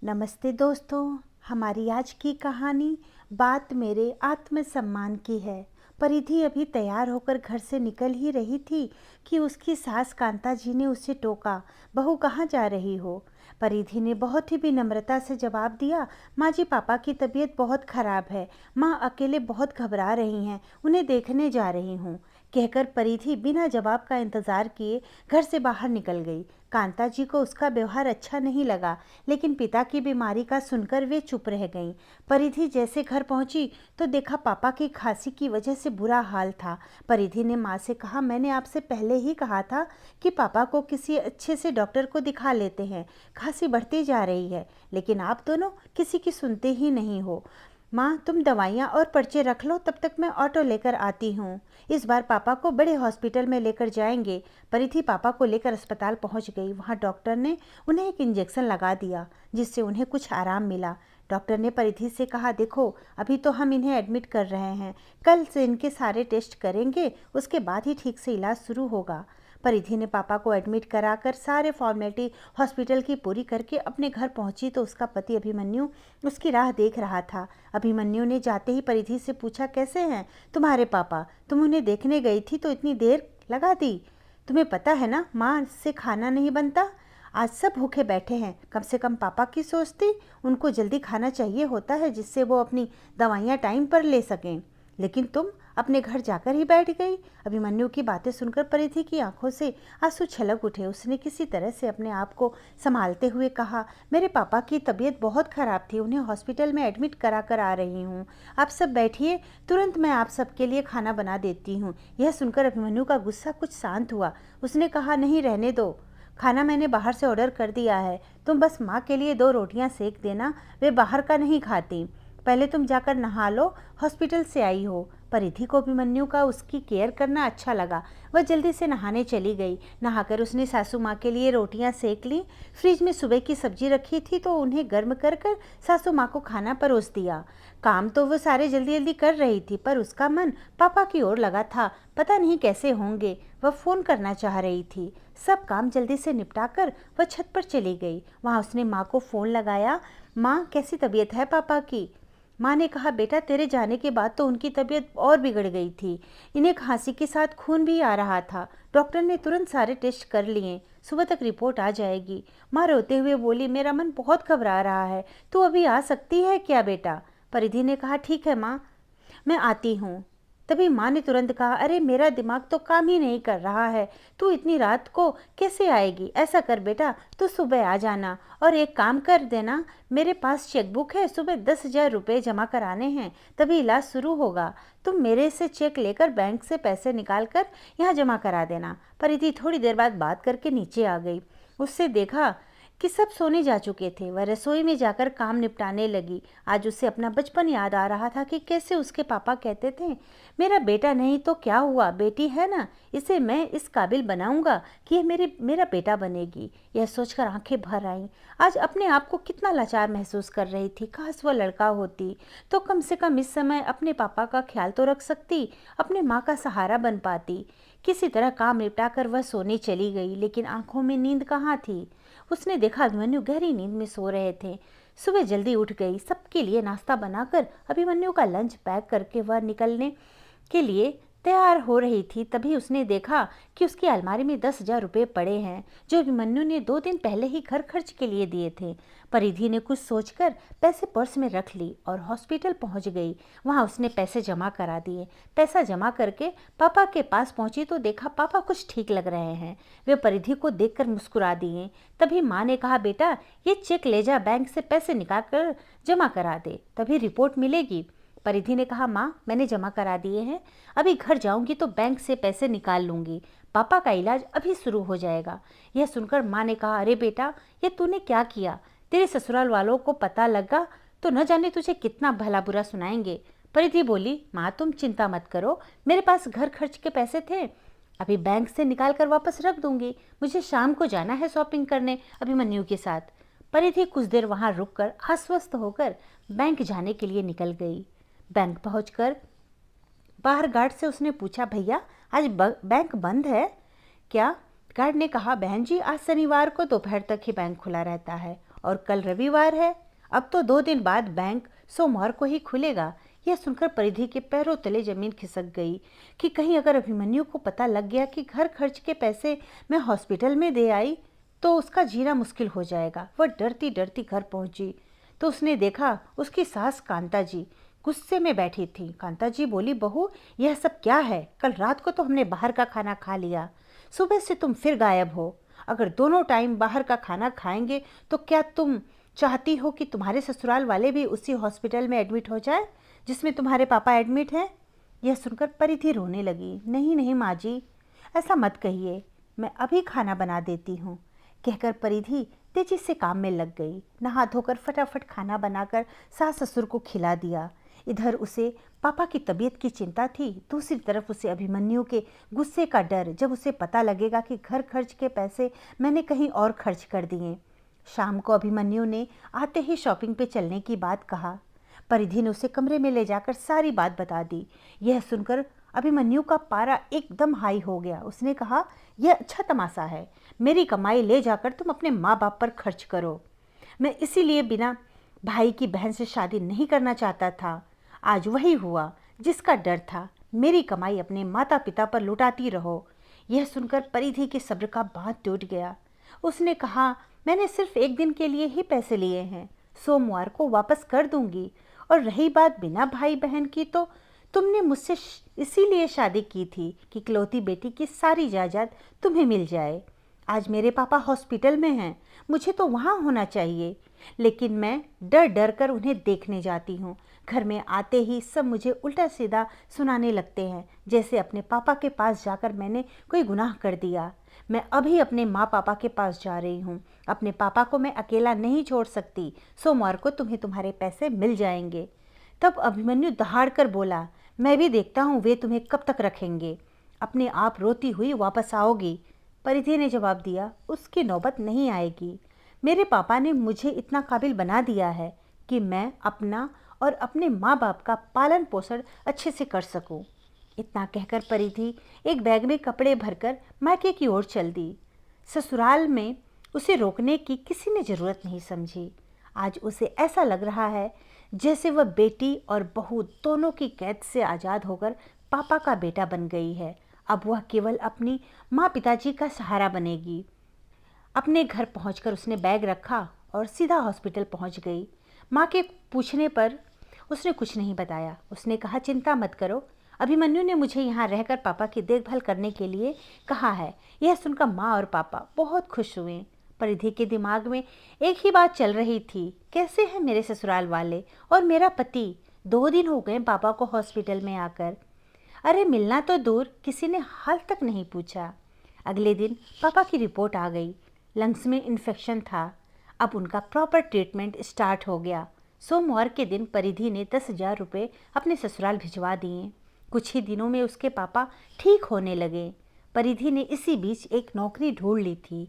नमस्ते दोस्तों, हमारी आज की कहानी बात मेरे आत्मसम्मान की है। परिधि अभी तैयार होकर घर से निकल ही रही थी कि उसकी सास कांता जी ने उसे टोका, बहू कहाँ जा रही हो। परिधि ने बहुत ही विनम्रता से जवाब दिया, माँ जी पापा की तबीयत बहुत खराब है, माँ अकेले बहुत घबरा रही हैं, उन्हें देखने जा रही हूँ। कहकर परिधि बिना जवाब का इंतजार किए घर से बाहर निकल गई। कांता जी को उसका व्यवहार अच्छा नहीं लगा, लेकिन पिता की बीमारी का सुनकर वे चुप रह गईं। परिधि जैसे घर पहुंची तो देखा पापा की खांसी की वजह से बुरा हाल था। परिधि ने माँ से कहा, मैंने आपसे पहले ही कहा था कि पापा को किसी अच्छे से डॉक्टर को दिखा लेते हैं, खांसी बढ़ती जा रही है, लेकिन आप दोनों किसी की सुनते ही नहीं हो। माँ तुम दवाइयाँ और पर्चे रख लो, तब तक मैं ऑटो लेकर आती हूँ। इस बार पापा को बड़े हॉस्पिटल में लेकर जाएंगे। परिधि पापा को लेकर अस्पताल पहुँच गई। वहाँ डॉक्टर ने उन्हें एक इंजेक्शन लगा दिया, जिससे उन्हें कुछ आराम मिला। डॉक्टर ने परिधि से कहा, देखो अभी तो हम इन्हें एडमिट कर रहे हैं, कल से इनके सारे टेस्ट करेंगे, उसके बाद ही ठीक से इलाज शुरू होगा। परिधि ने पापा को एडमिट कराकर सारे फॉर्मेलिटी हॉस्पिटल की पूरी करके अपने घर पहुंची तो उसका पति अभिमन्यु उसकी राह देख रहा था। अभिमन्यु ने जाते ही परिधि से पूछा, कैसे हैं तुम्हारे पापा? तुम उन्हें देखने गई थी तो इतनी देर लगा दी। तुम्हें पता है ना, माँ से खाना नहीं बनता। आज सब भूखे बैठे हैं, कम से कम पापा की सोचती। उनको जल्दी खाना चाहिए होता है, जिससे वो अपनी दवाइयाँ टाइम पर ले सकें, लेकिन तुम अपने घर जाकर ही बैठ गई। अभिमन्यु की बातें सुनकर परिधि की आंखों से आंसू छलक उठे। उसने किसी तरह से अपने आप को संभालते हुए कहा, मेरे पापा की तबीयत बहुत ख़राब थी, उन्हें हॉस्पिटल में एडमिट करा कर आ रही हूँ। आप सब बैठिए, तुरंत मैं आप सबके लिए खाना बना देती हूँ। यह सुनकर अभिमन्यु का गुस्सा कुछ शांत हुआ। उसने कहा, नहीं रहने दो, खाना मैंने बाहर से ऑर्डर कर दिया है, तुम बस माँ के लिए 2 रोटियाँ सेक देना, वे बाहर का नहीं खाती। पहले तुम जाकर नहा लो, हॉस्पिटल से आई हो। परिधि को अभिमन्यु का उसकी केयर करना अच्छा लगा। वह जल्दी से नहाने चली गई। नहाकर उसने सासू माँ के लिए रोटियां सेक ली। फ्रिज में सुबह की सब्जी रखी थी तो उन्हें गर्म कर कर सासू माँ को खाना परोस दिया। काम तो वो सारे जल्दी जल्दी कर रही थी, पर उसका मन पापा की ओर लगा था। पता नहीं कैसे होंगे, वह फ़ोन करना चाह रही थी। सब काम जल्दी से निपटाकर वह छत पर चली गई। वहाँ उसने माँ को फ़ोन लगाया, माँ कैसी तबीयत है पापा की? माँ ने कहा, बेटा तेरे जाने के बाद तो उनकी तबीयत और बिगड़ गई थी, इन्हें खांसी के साथ खून भी आ रहा था। डॉक्टर ने तुरंत सारे टेस्ट कर लिए, सुबह तक रिपोर्ट आ जाएगी। माँ रोते हुए बोली, मेरा मन बहुत घबरा रहा है, तू अभी आ सकती है क्या बेटा? परिधि ने कहा, ठीक है माँ, मैं आती हूँ। तभी माँ ने तुरंत कहा, अरे मेरा दिमाग तो काम ही नहीं कर रहा है, तू इतनी रात को कैसे आएगी? ऐसा कर बेटा, तू सुबह आ जाना और एक काम कर देना, मेरे पास चेकबुक है, सुबह 10,000 रुपये जमा कराने हैं, तभी इलाज शुरू होगा। तुम मेरे से चेक लेकर बैंक से पैसे निकाल कर यहाँ जमा करा देना। परिधि थोड़ी देर बाद बात करके नीचे आ गई। उससे देखा कि सब सोने जा चुके थे। वह रसोई में जाकर काम निपटाने लगी। आज उसे अपना बचपन याद आ रहा था कि कैसे उसके पापा कहते थे, मेरा बेटा नहीं तो क्या हुआ, बेटी है ना, इसे मैं इस काबिल बनाऊंगा कि यह मेरा बेटा बनेगी। यह सोचकर आंखें भर आईं। आज अपने आप को कितना लाचार महसूस कर रही थी। काश वह लड़का होती तो कम से कम इस समय अपने पापा का ख्याल तो रख सकती, अपने माँ का सहारा बन पाती। किसी तरह काम निपटाकर वह सोने चली गई, लेकिन आंखों में नींद कहाँ थी। उसने देखा अभिमन्यु गहरी नींद में सो रहे थे। सुबह जल्दी उठ गई। सबके लिए नाश्ता बनाकर अभिमन्यु का लंच पैक करके वह निकलने के लिए तैयार हो रही थी। तभी उसने देखा कि उसकी अलमारी में 10,000 रुपये पड़े हैं, जो अभिमन्यु ने 2 दिन पहले ही घर खर्च के लिए दिए थे। परिधि ने कुछ सोचकर पैसे पर्स में रख ली और हॉस्पिटल पहुंच गई। वहां उसने पैसे जमा करा दिए। पैसा जमा करके पापा के पास पहुंची तो देखा पापा कुछ ठीक लग रहे हैं। वे परिधि को देखकर मुस्कुरा दिए। तभी माँ ने कहा, बेटा ये चेक ले जा, बैंक से पैसे निकाल कर जमा करा दे, तभी रिपोर्ट मिलेगी। परिधि ने कहा, माँ मैंने जमा करा दिए हैं, अभी घर जाऊंगी तो बैंक से पैसे निकाल लूंगी, पापा का इलाज अभी शुरू हो जाएगा। यह सुनकर माँ ने कहा, अरे बेटा ये तूने क्या किया? तेरे ससुराल वालों को पता लगा तो न जाने तुझे कितना भला बुरा सुनाएंगे। परिधि बोली, माँ तुम चिंता मत करो, मेरे पास घर खर्च के पैसे थे, अभी बैंक से निकाल कर वापस रख दूंगी। मुझे शाम को जाना है शॉपिंग करने अभिमन्यु के साथ। परिधि कुछ देर वहां रुककर आश्वस्त होकर बैंक जाने के लिए निकल गई। बैंक पहुंचकर बाहर गार्ड से उसने पूछा, भैया आज बैंक बंद है क्या? गार्ड ने कहा, बहन जी आज शनिवार को दोपहर तक ही बैंक खुला रहता है और कल रविवार है। अब तो 2 दिन बाद बैंक सोमवार को ही खुलेगा। यह सुनकर परिधि के पैरों तले जमीन खिसक गई कि कहीं अगर अभिमन्यु को पता लग गया कि घर खर्च के पैसे मैं हॉस्पिटल में दे आई तो उसका जीना मुश्किल हो जाएगा। वह डरती डरती घर पहुंची तो उसने देखा उसकी सास कांता जी गुस्से में बैठी थी। कांता जी बोली, बहू यह सब क्या है? कल रात को तो हमने बाहर का खाना खा लिया, सुबह से तुम फिर गायब हो। अगर दोनों टाइम बाहर का खाना खाएंगे तो क्या तुम चाहती हो कि तुम्हारे ससुराल वाले भी उसी हॉस्पिटल में एडमिट हो जाए जिसमें तुम्हारे पापा एडमिट हैं? यह सुनकर परिधि रोने लगी। नहीं नहीं माँ जी, ऐसा मत कहिए, मैं अभी खाना बना देती हूँ, कहकर परिधि तेजी से काम में लग गई। नहा धोकर फटाफट खाना बनाकर सास ससुर को खिला दिया। इधर उसे पापा की तबीयत की चिंता थी, दूसरी तरफ उसे अभिमन्यु के गुस्से का डर, जब उसे पता लगेगा कि घर खर्च के पैसे मैंने कहीं और खर्च कर दिए। शाम को अभिमन्यु ने आते ही शॉपिंग पे चलने की बात कहा। परिधि ने उसे कमरे में ले जाकर सारी बात बता दी। यह सुनकर अभिमन्यु का पारा एकदम हाई हो गया। उसने कहा, यह अच्छा तमाशा है, मेरी कमाई ले जाकर तुम अपने माँ बाप पर खर्च करो। मैं इसीलिए बिना भाई की बहन से शादी नहीं करना चाहता था। आज वही हुआ जिसका डर था। मेरी कमाई अपने माता पिता पर लुटाती रहो। यह सुनकर परिधि के सब्र का बांध टूट गया। उसने कहा, मैंने सिर्फ 1 दिन के लिए ही पैसे लिए हैं, सोमवार को वापस कर दूंगी। और रही बात बिना भाई बहन की, तो तुमने मुझसे इसीलिए शादी की थी कि इकलौती बेटी की सारी जायदाद तुम्हें मिल जाए। आज मेरे पापा हॉस्पिटल में हैं, मुझे तो वहाँ होना चाहिए, लेकिन मैं डर डर कर उन्हें देखने जाती हूँ। घर में आते ही सब मुझे उल्टा सीधा सुनाने लगते हैं, जैसे अपने पापा के पास जाकर मैंने कोई गुनाह कर दिया। मैं अभी अपने माँ पापा के पास जा रही हूँ। अपने पापा को मैं अकेला नहीं छोड़ सकती। सोमवार को तुम्हें तुम्हारे पैसे मिल जाएंगे। तब अभिमन्यु दहाड़ कर बोला, मैं भी देखता हूँ वे तुम्हें कब तक रखेंगे। अपने आप रोती हुई वापस आओगी। परिधि ने जवाब दिया, उसकी नौबत नहीं आएगी। मेरे पापा ने मुझे इतना काबिल बना दिया है कि मैं अपना और अपने माँ बाप का पालन पोषण अच्छे से कर सकूं। इतना कहकर परिधि एक बैग में कपड़े भरकर मायके की ओर चल दी। ससुराल में उसे रोकने की किसी ने जरूरत नहीं समझी। आज उसे ऐसा लग रहा है जैसे वह बेटी और बहू दोनों की कैद से आज़ाद होकर पापा का बेटा बन गई है। अब वह केवल अपनी माँ पिताजी का सहारा बनेगी। अपने घर पहुंचकर उसने बैग रखा और सीधा हॉस्पिटल पहुंच गई। माँ के पूछने पर उसने कुछ नहीं बताया। उसने कहा, चिंता मत करो, अभिमन्यु ने मुझे यहाँ रहकर पापा की देखभाल करने के लिए कहा है। यह सुनकर माँ और पापा बहुत खुश हुए। परिधि के दिमाग में एक ही बात चल रही थी, कैसे हैं मेरे ससुराल वाले और मेरा पति? 2 दिन हो गए पापा को हॉस्पिटल में आकर। अरे मिलना तो दूर, किसी ने हाल तक नहीं पूछा। अगले दिन पापा की रिपोर्ट आ गई, लंग्स में इन्फेक्शन था। अब उनका प्रॉपर ट्रीटमेंट स्टार्ट हो गया। सोमवार के दिन परिधि ने 10,000 रुपये अपने ससुराल भिजवा दिए। कुछ ही दिनों में उसके पापा ठीक होने लगे। परिधि ने इसी बीच एक नौकरी ढूंढ ली थी।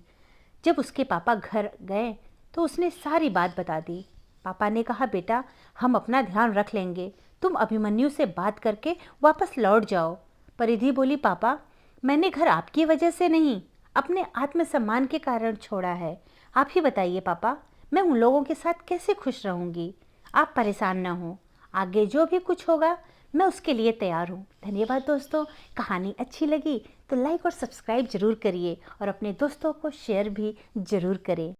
जब उसके पापा घर गए तो उसने सारी बात बता दी। पापा ने कहा, बेटा हम अपना ध्यान रख लेंगे, तुम अभिमन्यु से बात करके वापस लौट जाओ। परिधि बोली, पापा मैंने घर आपकी वजह से नहीं, अपने आत्मसम्मान के कारण छोड़ा है। आप ही बताइए पापा, मैं उन लोगों के साथ कैसे खुश रहूँगी? आप परेशान ना हो, आगे जो भी कुछ होगा मैं उसके लिए तैयार हूँ। धन्यवाद दोस्तों। कहानी अच्छी लगी तो लाइक और सब्सक्राइब ज़रूर करिए और अपने दोस्तों को शेयर भी ज़रूर करें।